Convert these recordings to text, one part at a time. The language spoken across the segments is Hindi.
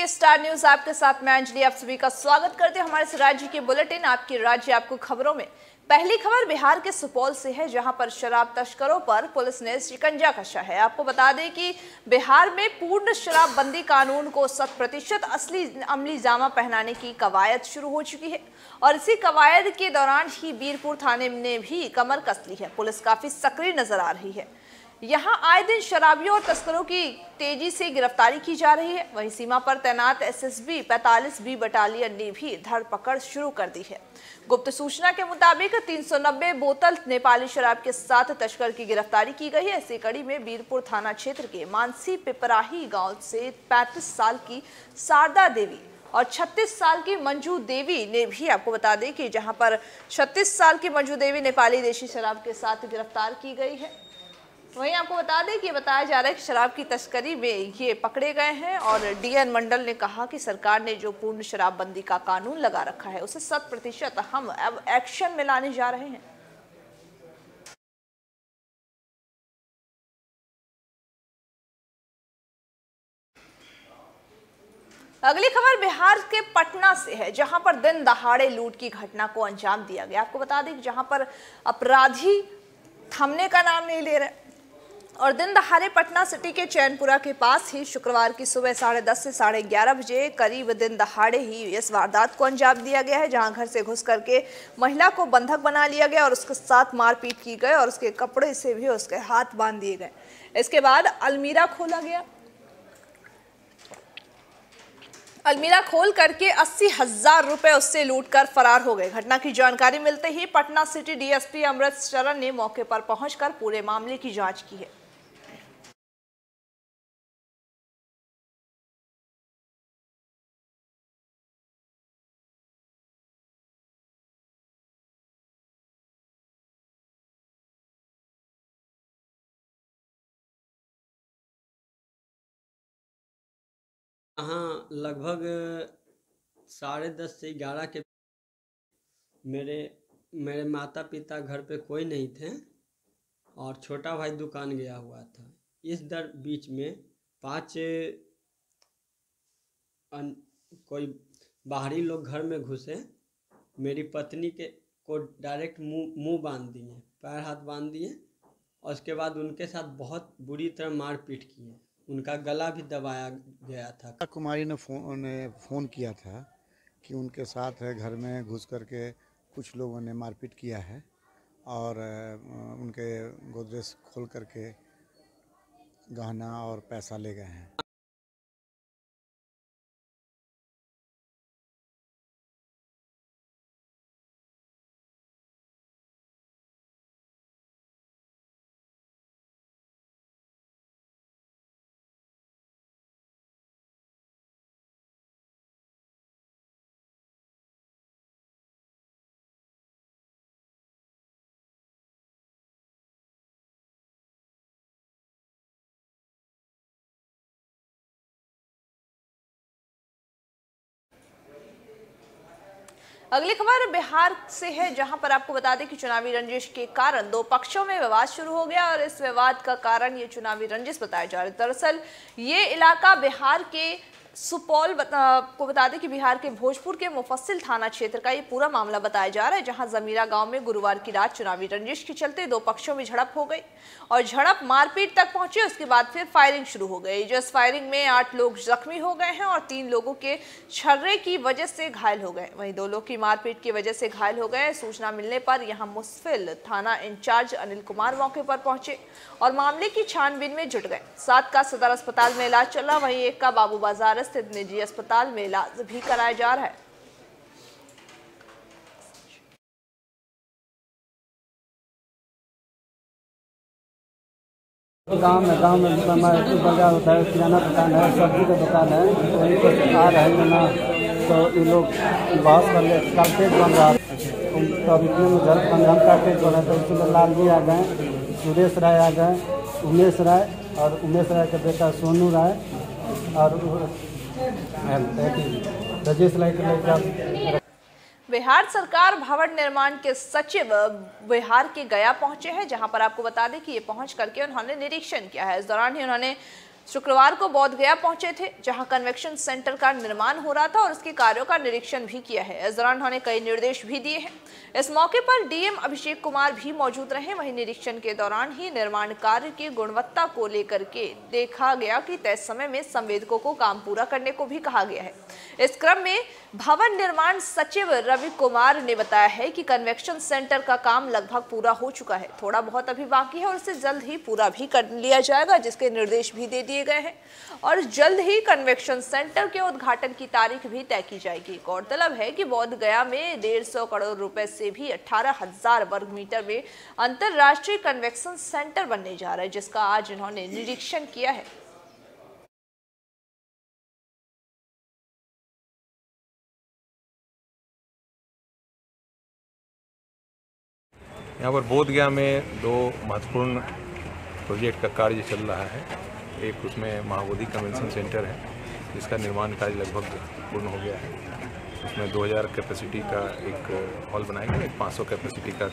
देखिए स्टार न्यूज आपके साथ मैं अंजलि, आप सभी का स्वागत करते हैं हमारे राज्य के बुलेटिन आपकी राज्य आपको खबरों में। पहली खबर बिहार के सुपौल से है, जहां पर शराब तस्करों पर पुलिस ने शिकंजा कसा है। आपको बता दें कि बिहार में पूर्ण शराबबंदी कानून को 100% असली अमली जामा पहनाने की कवायद शुरू हो चुकी है और इसी कवायद के दौरान ही बीरपुर थाने ने भी कमर कस ली है। पुलिस काफी सक्रिय नजर आ रही है। यहां आए दिन शराबियों और तस्करों की तेजी से गिरफ्तारी की जा रही है। वहीं सीमा पर तैनात एसएसबी 45B बटालियन ने भी धरपकड़ शुरू कर दी है। गुप्त सूचना के मुताबिक 390 बोतल नेपाली शराब के साथ तस्कर की गिरफ्तारी की गई है। इसी कड़ी में बीरपुर थाना क्षेत्र के मानसी पिपराही गांव से 35 साल की शारदा देवी और 36 साल की मंजू देवी ने भी, आपको बता दें कि जहां पर 36 साल की मंजू देवी नेपाली देशी शराब के साथ गिरफ्तार की गई है। वहीं आपको बता दें कि बताया जा रहा है कि शराब की तस्करी में ये पकड़े गए हैं और डीएन मंडल ने कहा कि सरकार ने जो पूर्ण शराबबंदी का कानून लगा रखा है उसे 100% हम अब एक्शन में लाने जा रहे हैं। अगली खबर बिहार के पटना से है, जहां पर दिन दहाड़े लूट की घटना को अंजाम दिया गया। आपको बता दें कि जहां पर अपराधी थमने का नाम नहीं ले रहे और दिन दहाड़े पटना सिटी के चैनपुरा के पास ही शुक्रवार की सुबह 10:30 से 11:30 बजे करीब दिन दहाड़े ही इस वारदात को अंजाम दिया गया है, जहां घर से घुस करके महिला को बंधक बना लिया गया और उसके साथ मारपीट की गई और उसके कपड़े से भी उसके हाथ बांध दिए गए। इसके बाद अलमीरा खोला गया। अलमीरा खोल करके 80,000 रुपए उससे लूटकर फरार हो गए। घटना की जानकारी मिलते ही पटना सिटी डीएसपी अमृत शरण ने मौके पर पहुंचकर पूरे मामले की जांच की है। हाँ, लगभग 10:30 से 11 के मेरे मेरे माता पिता घर पे कोई नहीं थे और छोटा भाई दुकान गया हुआ था। इस बीच में 5 कोई बाहरी लोग घर में घुसे, मेरी पत्नी को डायरेक्ट मुंह बांध दिए, पैर हाथ बांध दिए और उसके बाद उनके साथ बहुत बुरी तरह मारपीट की है। उनका गला भी दबाया गया था। कुमारी ने फ़ोन किया था कि उनके साथ घर में घुस करके कुछ लोगों ने मारपीट किया है और उनके गोदरेज खोल करके गहना और पैसा ले गए हैं। अगली खबर बिहार से है, जहां पर आपको बता दें कि चुनावी रंजिश के कारण दो पक्षों में विवाद शुरू हो गया और इस विवाद का कारण ये चुनावी रंजिश बताया जा रहा है। दरअसल ये इलाका बिहार के सुपौल को बता दें कि बिहार के भोजपुर के मुफस्सिल थाना क्षेत्र का ये पूरा मामला बताया जा रहा है, जहां जमीरा गांव में गुरुवार की रात चुनावी रंजिश के चलते दो पक्षों में झड़प हो गई और झड़प मारपीट तक पहुंची। उसके बाद फिर फायरिंग शुरू हो गई। जिस फायरिंग में 8 लोग जख्मी हो गए हैं और 3 लोगों के छर्रे की वजह से घायल हो गए। वहीं 2 लोग की मारपीट की वजह से घायल हो गए। सूचना मिलने पर यहां मुस्फिल थाना इंचार्ज अनिल कुमार मौके पर पहुंचे और मामले की छानबीन में जुट गए। 7 का सदर अस्पताल में इलाज चल रहा, वहीं 1 का बाबू बाजार स्थित निजी अस्पताल में इलाज भी कराया जा रहा है। गांव में बाजार होता है, किराना दुकान है, सब्जी का दुकान है, वहीं पर आ रहे हैं ना तो ये लोग बहस कर ले, कारपेट बन रहा है तो इतने में घर खंडन कारपेट बना तो उसमें लालजी आ गए, सुरेश राय आ गए, उमेश राय और उमेश राय का बेटा सोनू राय और राजेश राय के लड़का। बिहार सरकार भवन निर्माण के सचिव बिहार के गया पहुंचे हैं, जहां पर आपको बता दें कि ये पहुंच करके उन्होंने निरीक्षण किया है। इस दौरान ही उन्होंने शुक्रवार को बोध गया पहुंचे थे, जहां कन्वेंशन सेंटर का निर्माण हो रहा था और उसके कार्यों का निरीक्षण भी किया है। इस दौरान उन्होंने कई निर्देश भी दिए हैं। इस मौके पर डीएम अभिषेक कुमार भी मौजूद रहे। वहीं निरीक्षण के दौरान ही निर्माण कार्य की गुणवत्ता को लेकर के देखा गया कि तय समय में संवेदकों को काम पूरा करने को भी कहा गया है। इस क्रम में भवन निर्माण सचिव रवि कुमार ने बताया है कि कन्वेंशन सेंटर का काम लगभग पूरा हो चुका है, थोड़ा बहुत अभी बाकी है और इसे जल्द ही पूरा भी कर लिया जाएगा, जिसके निर्देश भी दे दिए गए हैं और जल्द ही कन्वेंशन सेंटर के उद्घाटन की तारीख भी तय की जाएगी। गौरतलब है कि बोध गया में 150 करोड़ रुपए से भी 18,000 वर्ग मीटर में अंतरराष्ट्रीय कन्वेंशन सेंटर बनने जा रहा है, जिसका आज इन्होंने निरीक्षण किया है। यहाँ पर बोध गया में 2 महत्वपूर्ण प्रोजेक्ट का कार्य चल रहा है। एक उसमें महाबोधि कन्वेंशन सेंटर है, जिसका निर्माण कार्य लगभग पूर्ण हो गया है। उसमें 2000 कैपेसिटी का एक हॉल बनाया गया, एक 500 कैपेसिटी का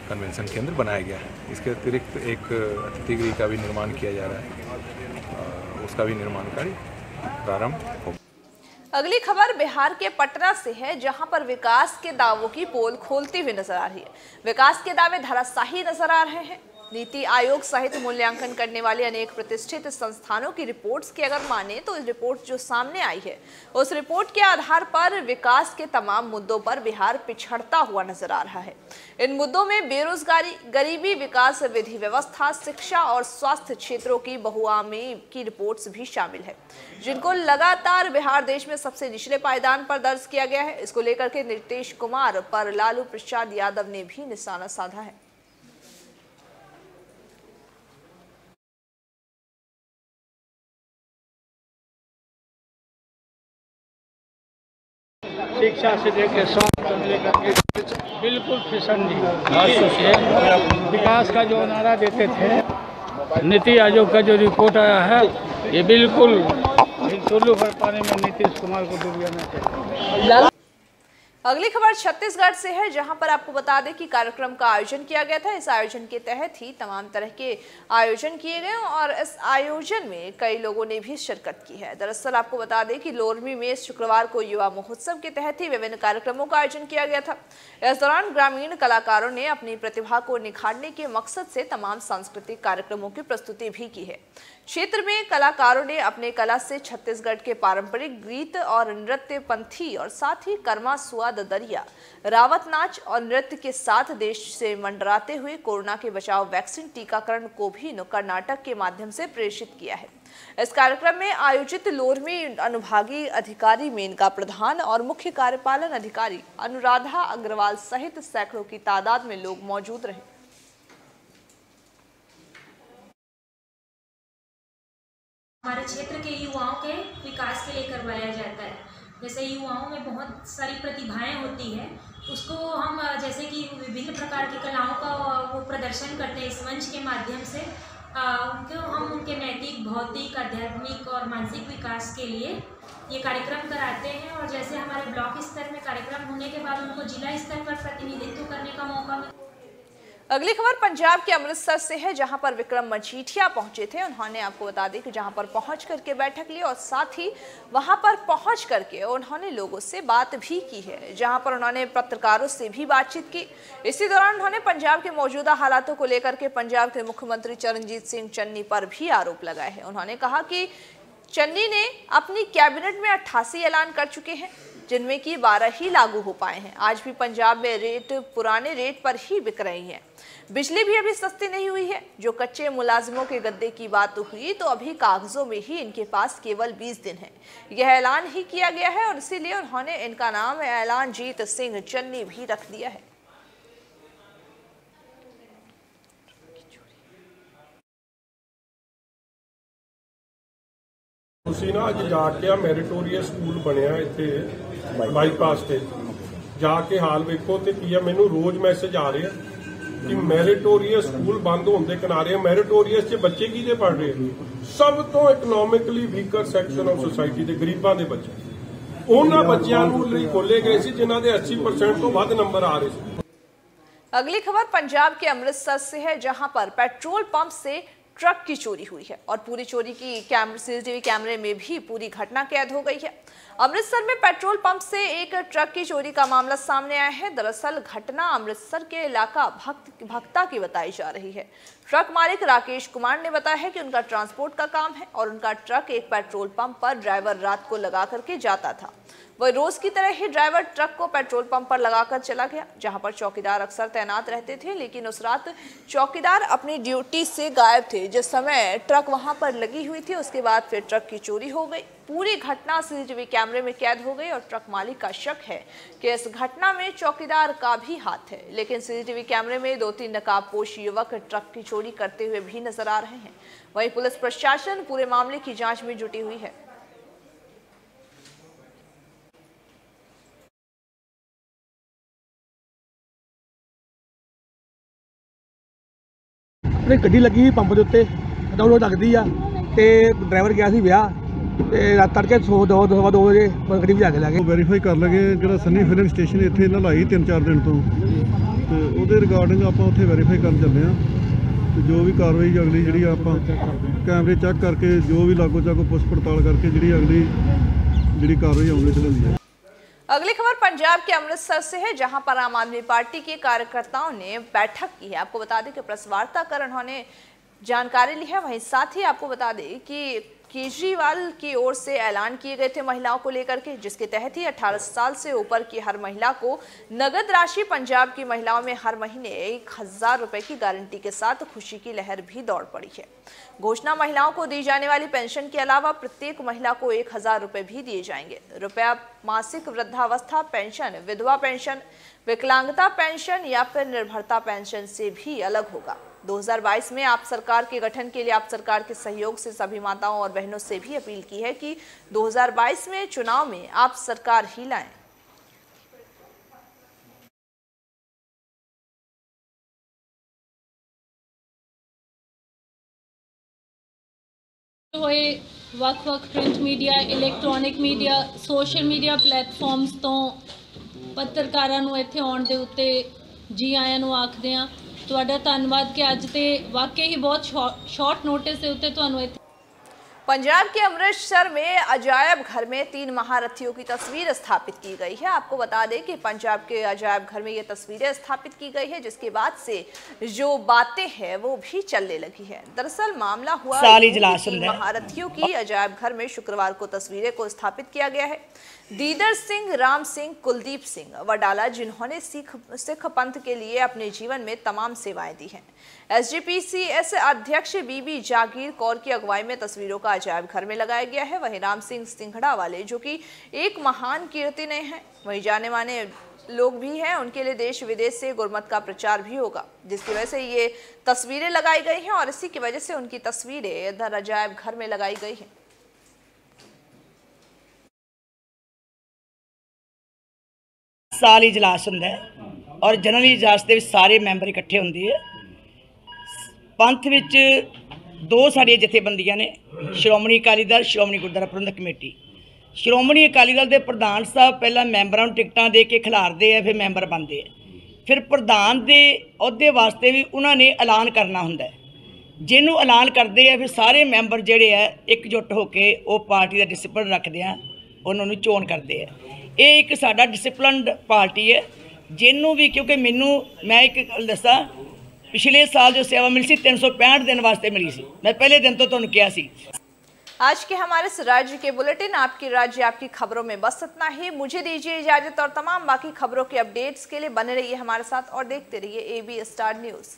कन्वेंशन केंद्र बनाया गया है। इसके अतिरिक्त एक अतिथि गृह का भी निर्माण किया जा रहा है, उसका भी निर्माण कार्य प्रारंभ हो। अगली खबर बिहार के पटना से है, जहां पर विकास के दावों की पोल खोलती हुई नजर आ रही है। विकास के दावे धराशायी नजर आ रहे हैं। नीति आयोग सहित मूल्यांकन करने वाले अनेक प्रतिष्ठित संस्थानों की रिपोर्ट्स की अगर माने तो इस रिपोर्ट जो सामने आई है, उस रिपोर्ट के आधार पर विकास के तमाम मुद्दों पर बिहार पिछड़ता हुआ नजर आ रहा है। इन मुद्दों में बेरोजगारी, गरीबी, विकास, विधि व्यवस्था, शिक्षा और स्वास्थ्य क्षेत्रों की बहुआयामी की रिपोर्ट्स भी शामिल है, जिनको लगातार बिहार देश में सबसे निचले पायदान पर दर्ज किया गया है। इसको लेकर के नीतीश कुमार पर लालू प्रसाद यादव ने भी निशाना साधा है। शिक्षा से लेकर स्वास्थ्य से लेकर बिल्कुल फिसंडी विकास का जो नारा देते थे, नीति आयोग का जो रिपोर्ट आया है, ये बिल्कुल टुल्लू भर पानी में नीतीश कुमार को डूब जाना चाहिए। अगली खबर छत्तीसगढ़ से है, जहां पर आपको बता दें कि कार्यक्रम का आयोजन किया गया था। इस आयोजन के तहत ही तमाम तरह के आयोजन किए गए और इस आयोजन में कई लोगों ने भी शिरकत की है। दरअसल आपको बता दें कि लोरमी में शुक्रवार को युवा महोत्सव के तहत ही विभिन्न कार्यक्रमों का आयोजन किया गया था। इस दौरान ग्रामीण कलाकारों ने अपनी प्रतिभा को निखारने के मकसद से तमाम सांस्कृतिक कार्यक्रमों की प्रस्तुति भी की है। क्षेत्र में कलाकारों ने अपने कला से छत्तीसगढ़ के पारंपरिक गीत और नृत्य, पंथी और साथ ही कर्मा सुआ दरिया, रावत नाच और नृत्य के साथ देश से मंडराते हुए कोरोना के बचाव वैक्सीन टीकाकरण को भी नुक्कड़ नाटक के माध्यम से प्रेषित किया है। इस कार्यक्रम में आयोजित लोरमी अनुभागीय अधिकारी मेनका प्रधान और मुख्य कार्यपालन अधिकारी अनुराधा अग्रवाल सहित सैकड़ों की तादाद में लोग मौजूद रहे। हमारे क्षेत्र के युवाओं के विकास के लिए करवाया जाता है। जैसे युवाओं में बहुत सारी प्रतिभाएं होती है, उसको हम जैसे कि विभिन्न प्रकार की कलाओं का वो प्रदर्शन करते हैं इस मंच के माध्यम से। हम उनके नैतिक, भौतिक, आध्यात्मिक और मानसिक विकास के लिए ये कार्यक्रम कराते हैं। और जैसे हमारे ब्लॉक स्तर में कार्यक्रम होने के बाद उनको जिला स्तर पर प्रतिनिधित्व करने का मौका मिलता है। अगली खबर पंजाब के अमृतसर से है, जहां पर विक्रम मजीठिया पहुंचे थे। उन्होंने आपको बता दें कि जहां पर पहुंच करके बैठक ली और साथ ही वहां पर पहुंच करके उन्होंने लोगों से बात भी की है, जहां पर उन्होंने पत्रकारों से भी बातचीत की। इसी दौरान उन्होंने पंजाब के मौजूदा हालातों को लेकर के पंजाब के मुख्यमंत्री चरणजीत सिंह चन्नी पर भी आरोप लगाए हैं। उन्होंने कहा कि चन्नी ने अपनी कैबिनेट में 88 ऐलान कर चुके हैं, जिनमें कि 12 ही लागू हो पाए हैं। आज भी पंजाब में रेट पुराने रेट पर ही बिक रही हैं। बिजली भी अभी सस्ती नहीं हुई है। जो कच्चे मुलाजिमों के गद्दे की बात हुई तो अभी कागजों में ही इनके पास केवल 20 दिन है। यह ऐलान ही किया गया है और इसीलिए उन्होंने इनका नाम ऐलानजीत सिंह चन्नी भी रख दिया है। ਤੁਸੀਂ ਨਾ ਅੱਜ ਜਾ ਕੇ ਮੈਰੀਟੋਰੀਅਸ ਸਕੂਲ ਬਣਿਆ ਇੱਥੇ ਬਾਈਪਾਸ ਤੇ ਜਾ ਕੇ ਹਾਲ ਵੇਖੋ ਤੇ ਕੀ ਆ। ਮੈਨੂੰ ਰੋਜ਼ ਮੈਸੇਜ ਆ ਰਹੇ ਆ ਕਿ ਮੈਰੀਟੋਰੀਅਸ ਸਕੂਲ ਬੰਦ ਹੋਣ ਦੇ ਕਿਨਾਰੇ। ਮੈਰੀਟੋਰੀਅਸ 'ਚ ਬੱਚੇ ਕਿਹਦੇ ਪੜ੍ਹ ਰਹੇ? ਸਭ ਤੋਂ economically weaker section of society ਦੇ ਗਰੀਬਾਂ ਦੇ ਬੱਚੇ। ਉਹਨਾਂ ਬੱਚਿਆਂ ਨੂੰ ਲਈ ਖੋਲੇ ਗਏ ਸੀ ਜਿਨ੍ਹਾਂ ਦੇ 80% ਤੋਂ ਵੱਧ ਨੰਬਰ आ रहे थे। अगली खबर पंजाब के अमृतसर से है, जहां पर पेट्रोल पंप से ट्रक की चोरी हुई है और पूरी चोरी की सीसीटीवी कैमरे में भी पूरी घटना कैद हो गई है। अमृतसर में पेट्रोल पंप से एक ट्रक की चोरी का मामला सामने आया है। दरअसल घटना अमृतसर के इलाका भक्ता की बताई जा रही है। ट्रक मालिक राकेश कुमार ने बताया है कि उनका ट्रांसपोर्ट का काम है और उनका ट्रक एक पेट्रोल पंप पर ड्राइवर रात को लगा करके जाता था। वही रोज की तरह ही ड्राइवर ट्रक को पेट्रोल पंप पर लगाकर चला गया, जहां पर चौकीदार अक्सर तैनात रहते थे, लेकिन उस रात चौकीदार अपनी ड्यूटी से गायब थे जिस समय ट्रक वहां पर लगी हुई थी। उसके बाद फिर ट्रक की चोरी हो गई। पूरी घटना सीसीटीवी कैमरे में कैद हो गई और ट्रक मालिक का शक है कि इस घटना में चौकीदार का भी हाथ है, लेकिन सीसीटीवी कैमरे में 2-3 नकाबपोश युवक ट्रक की चोरी करते हुए भी नजर आ रहे हैं। वहीं पुलिस प्रशासन पूरे मामले की जांच में जुटी हुई है। ਗੱਡੀ ਲੱਗੀ ਸੀ ਪੰਪ ਦੇ ਉੱਤੇ ਡਾਊਨਲੋਡ ਲੱਗਦੀ ਆ ਤੇ ਡਰਾਈਵਰ ਗਿਆ ਸੀ ਵਿਆਹ ਤੇ ਰਾਤ ਤੜਕੇ 2:02 ਵਜੇ ਗੱਡੀ ਵਜਾ ਕੇ ਲੈ ਗਏ। ਵੈਰੀਫਾਈ ਕਰ ਲਗੇ ਜਿਹੜਾ ਸੰਨੀ ਫਿਲਿੰਗ ਸਟੇਸ਼ਨ ਇੱਥੇ ਇਹਨਾਂ ਲਾਈ 3-4 ਦਿਨ ਤੋਂ ਤੇ ਉਹਦੇ ਰਿਗਾਰਡਿੰਗ ਆਪਾਂ ਉੱਥੇ ਵੈਰੀਫਾਈ ਕਰਨ ਚੱਲੇ ਆ ਤੇ ਜੋ ਵੀ ਕਾਰਵਾਈ ਅਗਲੀ ਜਿਹੜੀ ਆਪਾਂ ਕੈਮਰੇ ਚੈੱਕ ਕਰਕੇ ਜੋ ਵੀ ਲਾਗੋ ਚਾਗੋ ਪੁੱਛ ਪੜਤਾਲ ਕਰਕੇ ਜਿਹੜੀ ਅਗਲੀ कार्रवाई होने चली है। अगली खबर पंजाब के अमृतसर से है, जहां पर आम आदमी पार्टी के कार्यकर्ताओं ने बैठक की है। आपको बता दें कि प्रेस वार्ता कर उन्होंने जानकारी ली है। वहीं साथ ही आपको बता दें कि केजरीवाल की ओर से ऐलान किए गए थे महिलाओं को लेकर के, जिसके तहत ही 18 साल से ऊपर की हर महिला को नगद राशि, पंजाब की महिलाओं में हर महीने 1000 रुपए की गारंटी के साथ खुशी की लहर भी दौड़ पड़ी है। घोषणा महिलाओं को दी जाने वाली पेंशन के अलावा प्रत्येक महिला को 1000 रुपए भी दिए जाएंगे। रुपया मासिक वृद्धावस्था पेंशन, विधवा पेंशन, विकलांगता पेंशन या फिर निर्भरता पेंशन से भी अलग होगा। 2022 में आप सरकार के गठन के लिए आप सरकार के सहयोग से सभी माताओं और बहनों से भी अपील की है कि 2022 में चुनाव में आप सरकार ही लाएं। ਹੋਏ ਵੱਖ-ਵੱਖ print media, electronic media, social media platforms ਤੋਂ ਪੱਤਰਕਾਰਾਂ ਨੂੰ ਇੱਥੇ ਆਉਣ ਦੇ ਉੱਤੇ ਜੀ ਆਇਆਂ ਨੂੰ ਆਖਦੇ ਹਾਂ। ਤੁਹਾਡਾ ਧੰਨਵਾਦ कि ਅੱਜ ਤੇ वाकई ही बहुत शॉर्ट नोटिस ਦੇ ਉੱਤੇ ਤੁਹਾਨੂੰ ਇੱਥੇ। पंजाब के अमृतसर में अजायब घर में 3 महारथियों की तस्वीर स्थापित की गई है। आपको बता दें कि पंजाब के अजायब घर में ये तस्वीरें स्थापित की गई है, जिसके बाद से जो बातें हैं वो भी चलने लगी है। दरअसल मामला हुआ महारथियों की अजायब घर में शुक्रवार को तस्वीरें को स्थापित किया गया है। दीदर सिंह, राम सिंह, कुलदीप सिंह वडाला, जिन्होंने सिख पंथ के लिए अपने जीवन में तमाम सेवाएं दी हैं। SGPC अध्यक्ष बीबी जागीर कौर की अगुवाई में तस्वीरों का अजायब घर में लगाया गया है। वहीं राम सिंह सिंघड़ा वाले, जो कि एक महान कीर्ति ने हैं, वहीं जाने माने लोग भी हैं, उनके लिए देश विदेश से गुरमत का प्रचार भी होगा, जिसकी वजह से ये तस्वीरें लगाई गई हैं और इसी की वजह से उनकी तस्वीरें इधर अजायब घर में लगाई गई हैं। साल इजलास होंदा है और जनरल इजलास के सारे मैंबर इकट्ठे होंगे है। पंथ विच 2 साड़ियां जथेबंदियां ने, श्रोमणी अकाली दल, श्रोमणी गुरुद्वारा प्रबंधक कमेटी। श्रोमणी अकाली दल के प्रधान साहब पहला मैंबरां नूं टिकटां दे के खिलारदे है, फिर मैंबर बनते हैं। फिर प्रधान के अहुदे वास्ते भी उन्होंने ऐलान करना हुंदा है। जिन्हों ऐलान करते हैं फिर सारे मैंबर जिहड़े है एकजुट होकर वो पार्टी का डिसिपलिन रखते हैं, उन्होंने चोन करते हैं। ये एक साडा डिसिपलिनड पार्टी है, जिन्हों भी, क्योंकि मैं एक गल दसा, पिछले साल जो सेवा मिली सी 365 दिन वास्ते मिली सी। मैं पहले दिन तो तुहानूं कहा सी। आज के हमारे इस राज्य के बुलेटिन आपकी राज्य आपकी खबरों में बस इतना ही। मुझे दीजिए इजाजत और तमाम बाकी खबरों के अपडेट्स के लिए बने रहिए हमारे साथ और देखते रहिए AB स्टार न्यूज़।